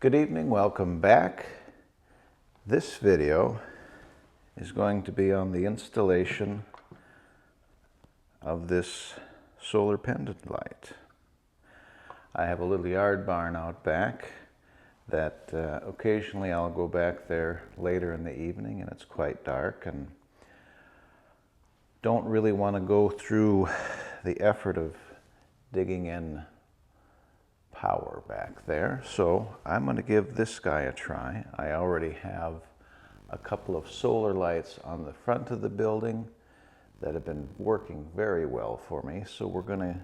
Good evening, welcome back. This video is going to be on the installation of this solar pendant light. I have a little yard barn out back that occasionally I'll go back there later in the evening and it's quite dark and don't really want to go through the effort of digging in power back there, so I'm going to give this guy a try. I already have a couple of solar lights on the front of the building that have been working very well for me, so we're going to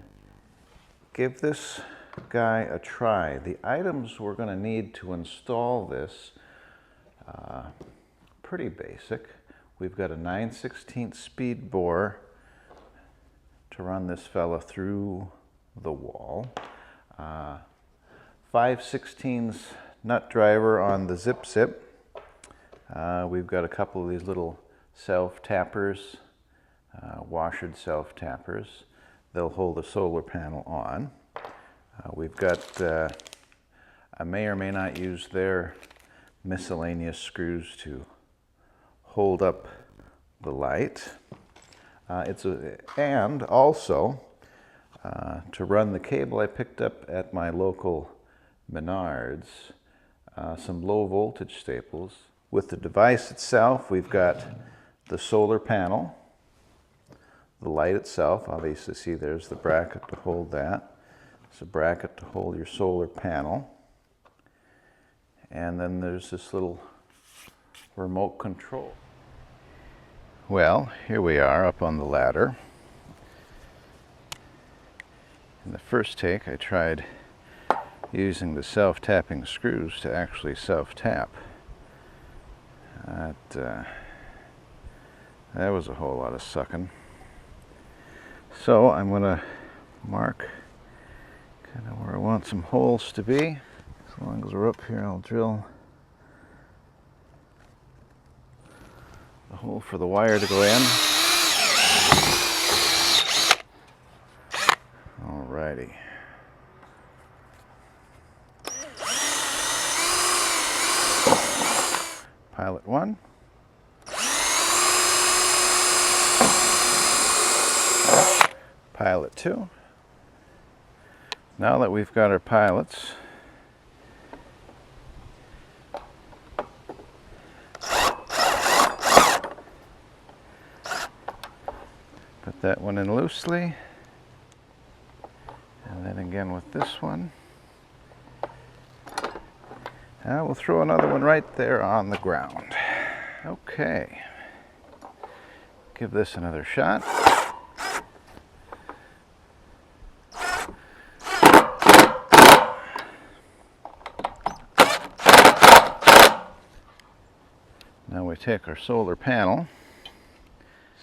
give this guy a try. The items we're going to need to install this, pretty basic. We've got a 9/16 speed bore to run this fella through the wall. 5/16 nut driver on the zip. We've got a couple of these little self-tappers, washered self-tappers. They'll hold the solar panel on. We've got, I may or may not use their miscellaneous screws to hold up the light. And also, to run the cable I picked up at my local Menards, some low voltage staples. With the device itself, we've got the solar panel, the light itself. Obviously, see there's the bracket to hold that. It's a bracket to hold your solar panel. And then there's this little remote control. Well, here we are up on the ladder. In the first take, I tried using the self-tapping screws to actually self-tap. That was a whole lot of sucking. So I'm going to mark kind of where I want some holes to be. As long as we're up here, I'll drill the hole for the wire to go in. Alrighty. Pilot 1. Pilot 2. Now that we've got our pilots, put that one in loosely, and then again with this one. Now we'll throw another one right there on the ground. Okay, give this another shot. Now we take our solar panel,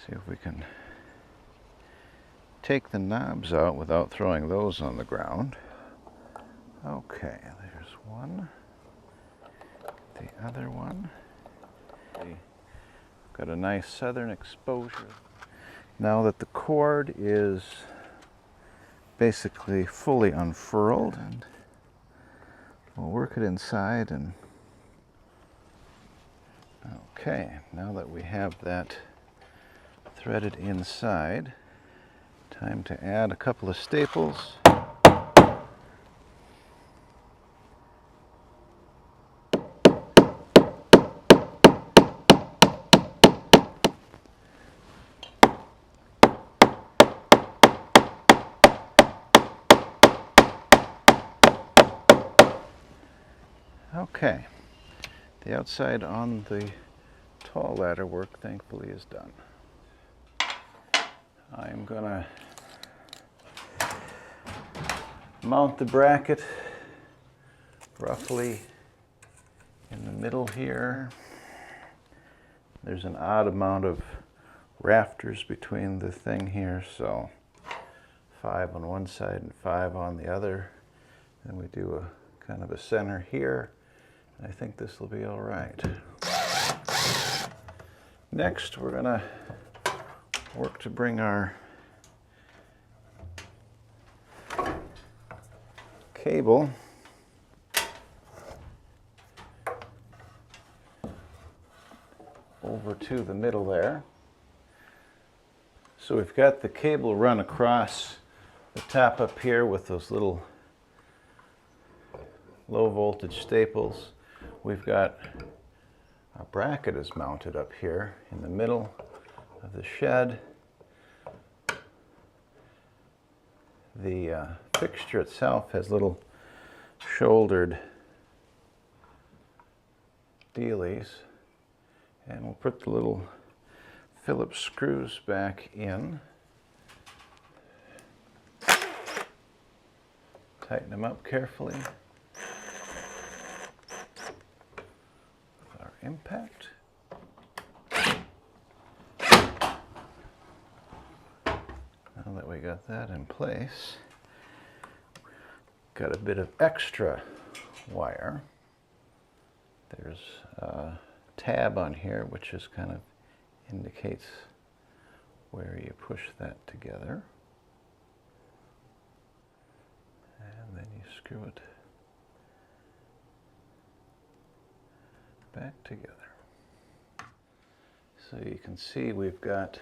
see if we can take the knobs out without throwing those on the ground. Okay, there's one. The other one. Got a nice southern exposure. Now that the cord is basically fully unfurled, and we'll work it inside. And okay, now that we have that threaded inside, time to add a couple of staples. Okay, the outside on the tall ladder work thankfully is done. I'm gonna mount the bracket roughly in the middle here. There's an odd amount of rafters between the thing here, so 5 on one side and 5 on the other. Then we do a kind of a center here. I think this will be all right. Next, we're gonna work to bring our cable over to the middle there. So we've got the cable run across the top up here with those little low voltage staples. We've got our bracket is mounted up here in the middle of the shed. The fixture itself has little shouldered dealies, and we'll put the little Phillips screws back in. Tighten them up carefully with our impact. Now that we got that in place, got a bit of extra wire. There's a tab on here which just kind of indicates where you push that together. And then you screw it back together. So you can see we've got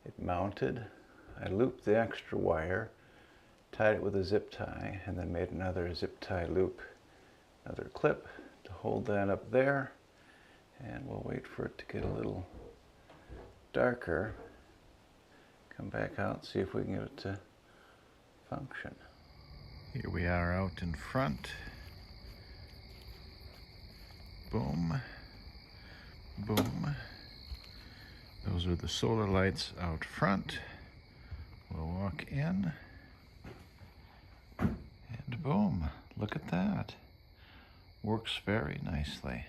it mounted. I looped the extra wire, tied it with a zip tie, and then made another zip tie loop, another clip to hold that up there. And we'll wait for it to get a little darker. Come back out, see if we can get it to function. Here we are out in front. Boom, boom. Those are the solar lights out front. We'll walk in, and boom, look at that. Works very nicely.